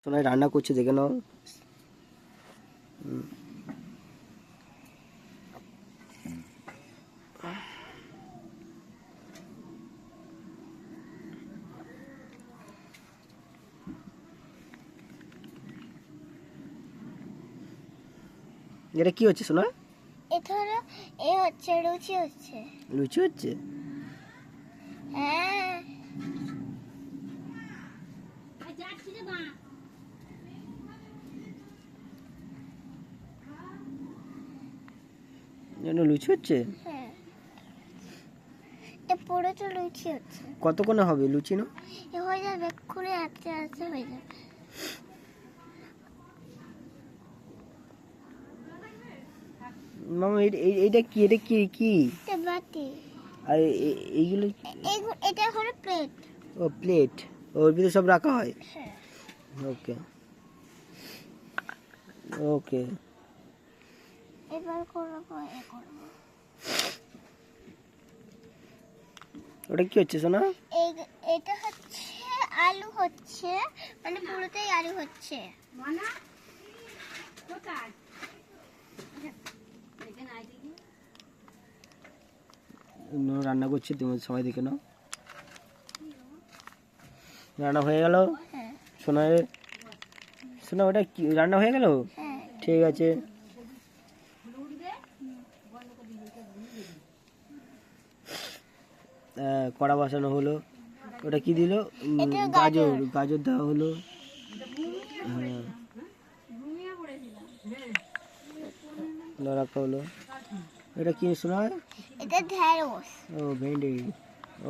সোনাই রান্না করছে, দেখে নাও। এটা কি হচ্ছে সোনা? এটা হলো হচ্ছে লুচি হচ্ছে। লুচি হচ্ছে? হ্যাঁ। লুচি হচ্ছে? হ্যাঁ, এটা পুরোটা লুচি হচ্ছে। কতক্ষণে হবে লুচি? না হয়ে যাবে, এক্ষুনি আস্তে আস্তে হয়ে যাবে। মামা এইটা কি? এটা কি কি? এটা বাটি। আর এইগুলো? এটা হলো প্লেট। ও প্লেট, ওর ভিতরে সব রাখা হয়। হ্যাঁ। ওকে ওকে। এবার করবো ওটা কি হচ্ছে সোনা? এটা হচ্ছে আলু হচ্ছে, মানে পুরোটাই আলু হচ্ছে। রান্না করছি, তুমি সবাই দেখে নাও। রান্না হয়ে গেল। হ্যাঁ। সোনা সোনা ওটা কি রান্না হয়ে গেল? হ্যাঁ। ঠিক আছে। কড়া বসানো হলো। ওটা কি দিল? এটা গাজর। গাজর দেওয়া হলো। হ্যাঁ, রাখা হলো। এটা কি শোনা? এটা ঢেঁড়স। ও ভেন্ডি।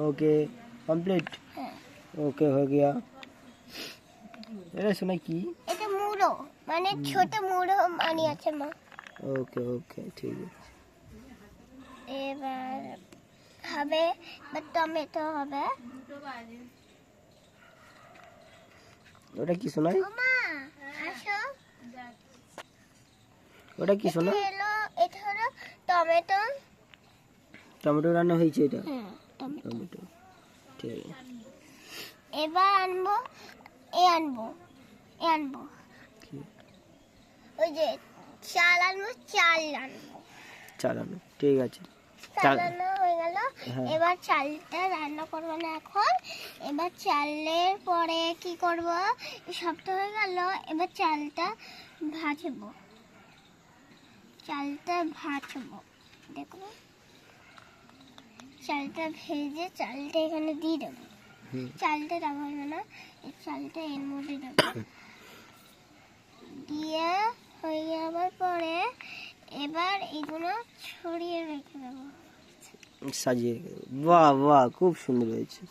ওকে কমপ্লিট। হ্যাঁ। ওকে হয়ে গিয়া। এটা শোনা কি? এটা মুড়ো, মানে ছোট মুড়ো বানিয়েছে মা। ওকে ওকে ঠিক আছে। এবার হবে টমেটো হবে। ওটা কি শোনায়? মা আসো। ওটা কি শোনা? এটা হলো টমেটো। টমেটো রান্না হয়েছে এটা? হ্যাঁ, টমেটো। ঠিক আছে। এবার আনবো আনবো ওই যে চাল আনবো। চালানো ঠিক আছে। চাল আনা হয়ে গেল। হ্যাঁ। এবার চালটা রান্না করবো না এখন। এবার চালের পরে কি করব, সবটা হয়ে গেল। এবার চালটা ভাজবো। দেখো, চালটা ভেজে চালটা এখানে দিয়ে দেবো। চালটা দেওয়া হবে না, এই চালটা এর মধ্যে দেবো। দিয়ে হয়ে যাওয়ার পরে এবার এগুলো ছড়িয়ে রেখে দেবো। সাজিয়ে রেখে দেবো। বাহ বাহ, খুব সুন্দর হয়েছে।